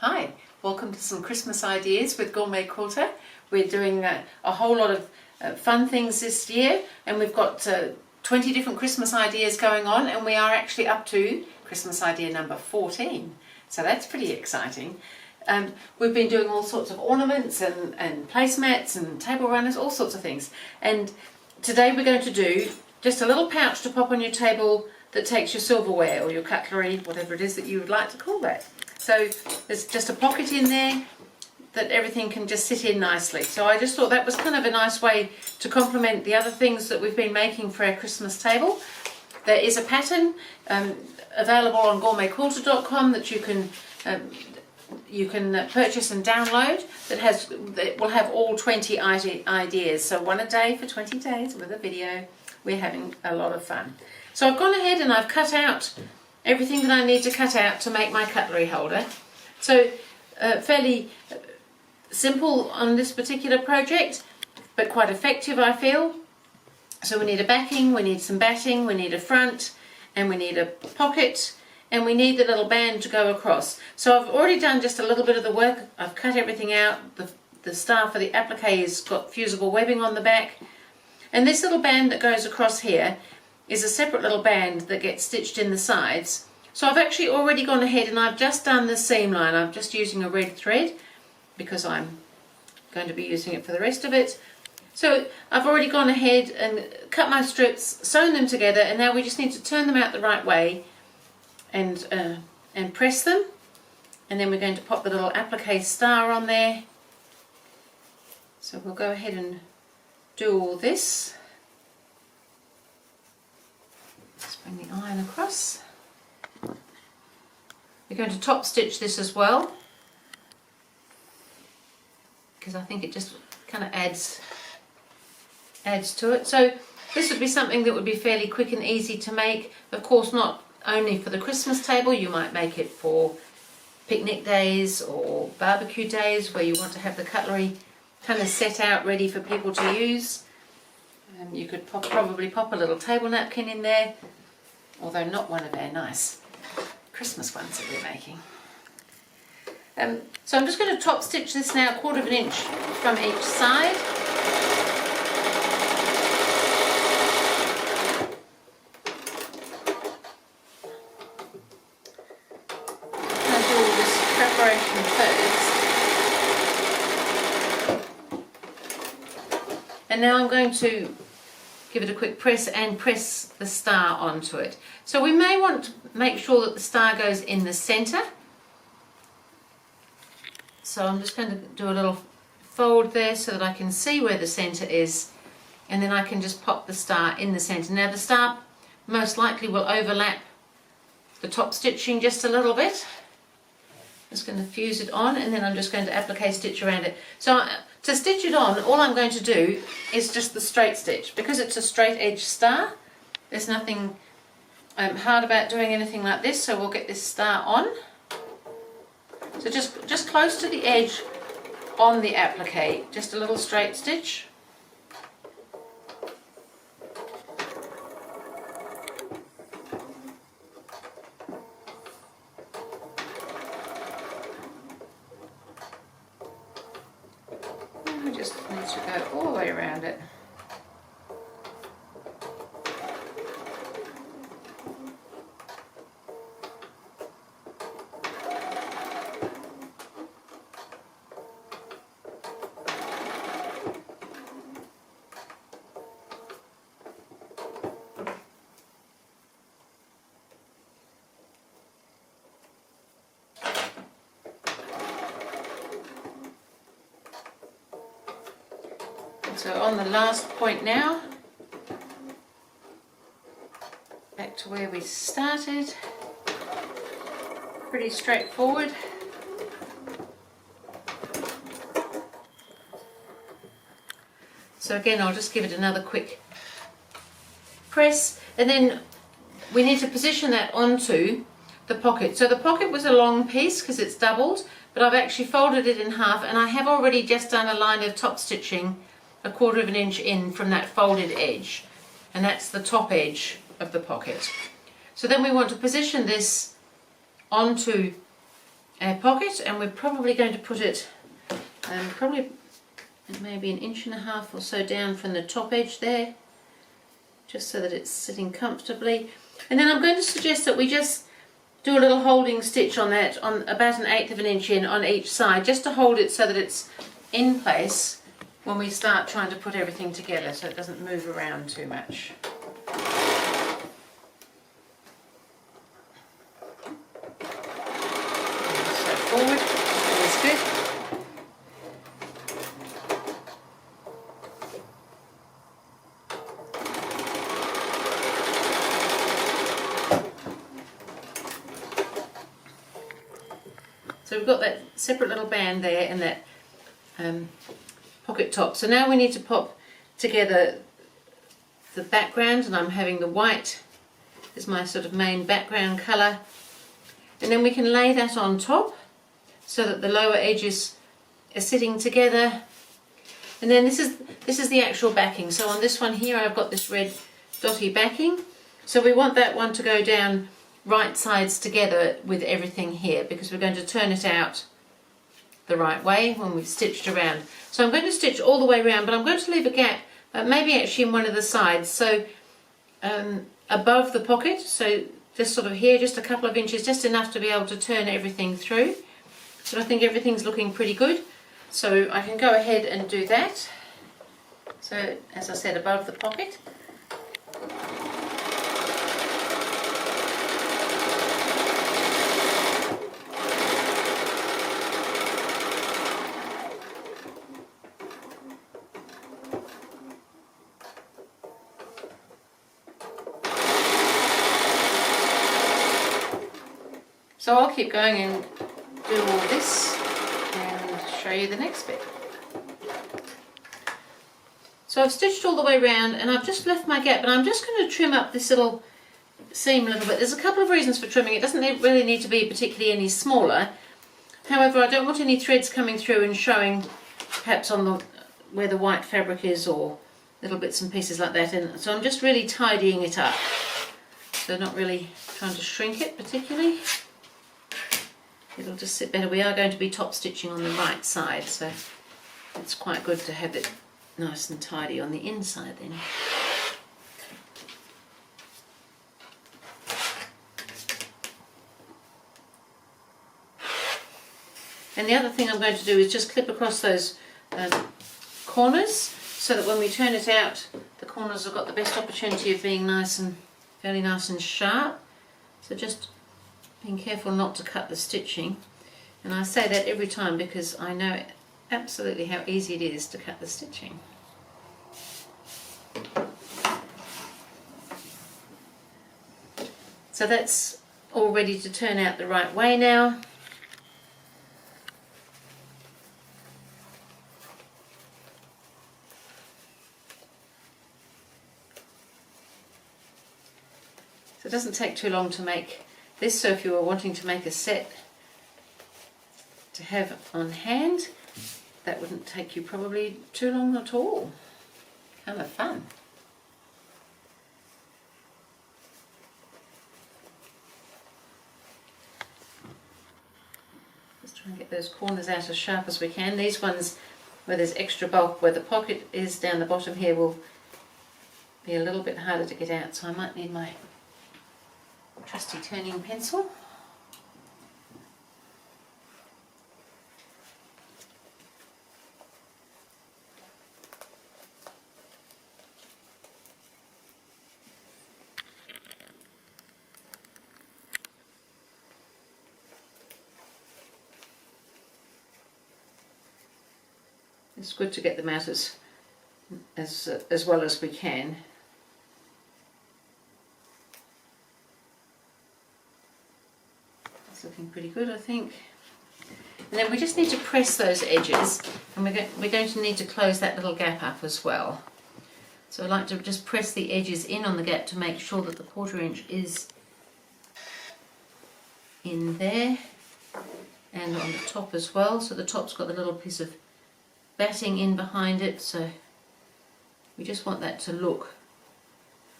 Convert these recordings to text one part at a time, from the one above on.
Hi, welcome to some Christmas ideas with GourmetQuilter. We're doing a whole lot of fun things this year, and we've got 20 different Christmas ideas going on, and we are actually up to Christmas idea number 14. So that's pretty exciting. We've been doing all sorts of ornaments and placemats and table runners, all sorts of things. And today we're going to do just a little pouch to pop on your table that takes your silverware or your cutlery, whatever it is that you would like to call that. So there's just a pocket in there that everything can just sit in nicely. So I just thought that was kind of a nice way to complement the other things that we've been making for our Christmas table. There is a pattern available on gourmetquilter.com that you can purchase and download that will have all 20 ideas. So one a day for 20 days with a video. We're having a lot of fun. So I've gone ahead and I've cut out everything that I need to cut out to make my cutlery holder. So fairly simple on this particular project, but quite effective, I feel. So we need a backing, we need some batting, we need a front, and we need a pocket, and we need the little band to go across. So I've already done just a little bit of the work. I've cut everything out. The star for the applique has got fusible webbing on the back. And this little band that goes across here is a separate little band that gets stitched in the sides. So I've actually already gone ahead and I've just done the seam line. I'm just using a red thread because I'm going to be using it for the rest of it. So I've already gone ahead and cut my strips, sewn them together, and now we just need to turn them out the right way and press them. And then we're going to pop the little applique star on there. So we'll go ahead and do all this. Just bring the iron across. We're going to top stitch this as well, because I think it just kind of adds to it. So this would be something that would be fairly quick and easy to make. Of course, not only for the Christmas table, you might make it for picnic days or barbecue days where you want to have the cutlery kind of set out ready for people to use. You could probably pop a little table napkin in there, although not one of our nice Christmas ones that we're making. So I'm just going to top stitch this now 1/4 inch from each side. I'll do all this preparation first. And now I'm going to give it a quick press and press the star onto it. So we may want to make sure that the star goes in the center. So I'm just going to do a little fold there so that I can see where the center is, and then I can just pop the star in the center. Now the star most likely will overlap the top stitching just a little bit. Just going to fuse it on, and then I'm just going to applique stitch around it. So to stitch it on, all I'm going to do is just the straight stitch. Because it's a straight edge star, there's nothing hard about doing anything like this. So we'll get this star on. So just close to the edge on the applique, just a little straight stitch. Just needs to go all the way around it. So on the last point now, back to where we started, pretty straightforward. So again, I'll just give it another quick press, and then we need to position that onto the pocket. So the pocket was a long piece because it's doubled, but I've actually folded it in half, and I have already just done a line of top stitching 1/4 inch in from that folded edge, and that's the top edge of the pocket. So then we want to position this onto our pocket, and we're probably going to put it probably maybe 1.5 inches or so down from the top edge there, just so that it's sitting comfortably. And then I'm going to suggest that we just do a little holding stitch on that, on about 1/8 of an inch in on each side, just to hold it so that it's in place when we start trying to put everything together, so it doesn't move around too much. So forward, that's good. So we've got that separate little band there and that pocket top. So now we need to pop together the background, and I'm having the white as my sort of main background colour. And then we can lay that on top so that the lower edges are sitting together. And then this is the actual backing. So on this one here I've got this red dotty backing. So we want that one to go down right sides together with everything here, because we're going to turn it out the right way when we've stitched around. So I'm going to stitch all the way around, but I'm going to leave a gap, maybe actually in one of the sides, so above the pocket, so just sort of here, just a couple of inches, just enough to be able to turn everything through. So I think everything's looking pretty good, so I can go ahead and do that. So as I said, above the pocket. So I'll keep going and do all this and show you the next bit. So I've stitched all the way around and I've just left my gap, and I'm just going to trim up this little seam a little bit. There's a couple of reasons for trimming. It doesn't really need to be particularly any smaller. However, I don't want any threads coming through and showing perhaps on where the white fabric is, or little bits and pieces like that. And so I'm just really tidying it up. So not really trying to shrink it particularly. It'll just sit better. We are going to be top stitching on the right side, so it's quite good to have it nice and tidy on the inside then. And the other thing I'm going to do is just clip across those corners, so that when we turn it out, the corners have got the best opportunity of being fairly nice and sharp. So just being careful not to cut the stitching, and I say that every time because I know absolutely how easy it is to cut the stitching. So that's all ready to turn out the right way now. So it doesn't take too long to make this, so if you were wanting to make a set to have on hand, that wouldn't take you probably too long at all. Kind of fun. Just try and get those corners out as sharp as we can. These ones where there's extra bulk, where the pocket is down the bottom here, will be a little bit harder to get out, so I might need my trusty turning pencil. It's good to get them out as well as we can. Looking pretty good, I think. And then we just need to press those edges, and we're going to need to close that little gap up as well. So I like to just press the edges in on the gap to make sure that the 1/4 inch is in there, and on the top as well. So the top's got the little piece of batting in behind it, so we just want that to look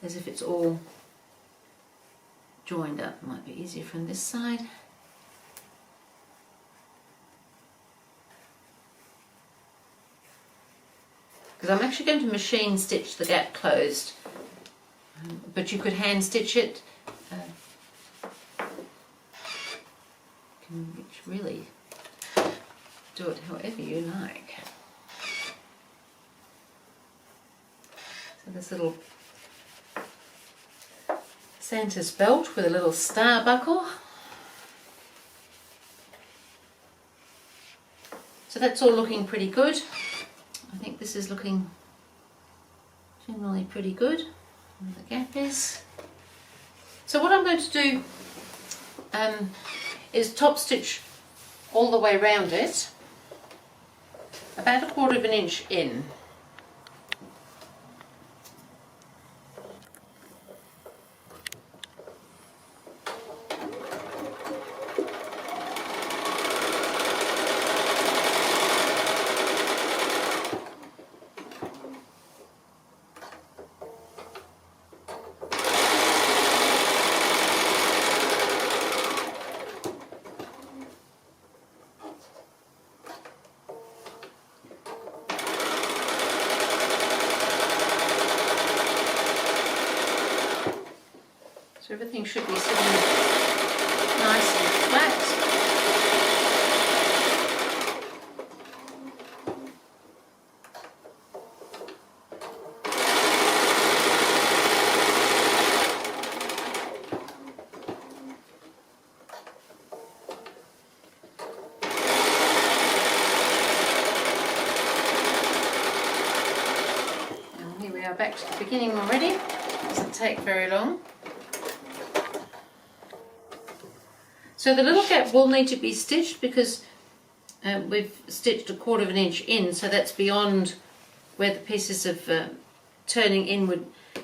as if it's all joined up. It might be easier from this side. because I'm actually going to machine stitch the gap closed, but you could hand stitch it. You can really do it however you like. So this little Santa's belt with a little star buckle. So that's all looking pretty good. I think this is looking generally pretty good. And the gap is. So what I'm going to do is top stitch all the way around it, about 1/4 of an inch in. So everything should be sitting nice and flat. And here we are back to the beginning already. Doesn't take very long. So the little gap will need to be stitched because we've stitched 1/4 of an inch in, so that's beyond where the pieces of turning in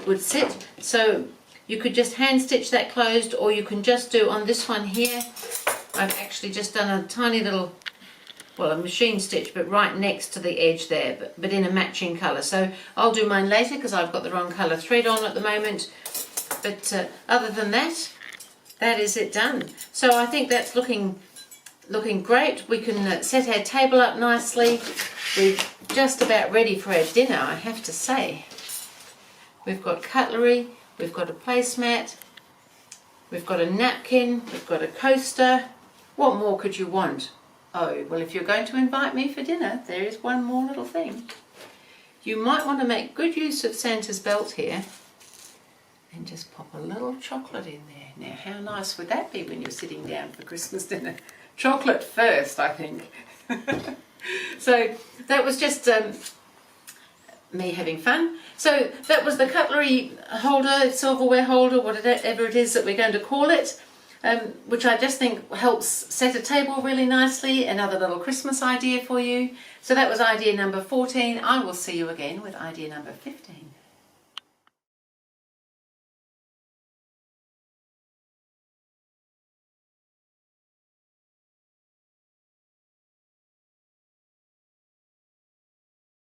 would sit. So you could just hand stitch that closed, or you can just do on this one here. I've actually just done a tiny little, well, a machine stitch, but right next to the edge there, but in a matching colour. So I'll do mine later because I've got the wrong colour thread on at the moment. But other than that, that is it done. So I think that's looking great. We can set our table up nicely. We're just about ready for our dinner, I have to say. We've got cutlery, we've got a placemat, we've got a napkin, we've got a coaster. What more could you want? Oh, well, if you're going to invite me for dinner, there is one more little thing. You might want to make good use of Santa's belt here and just pop a little chocolate in there. Now, how nice would that be when you're sitting down for Christmas dinner? Chocolate first, I think. So that was just me having fun. So that was the cutlery holder, silverware holder, whatever it is that we're going to call it, which I just think helps set a table really nicely. Another little Christmas idea for you. So that was idea number 14. I will see you again with idea number 15.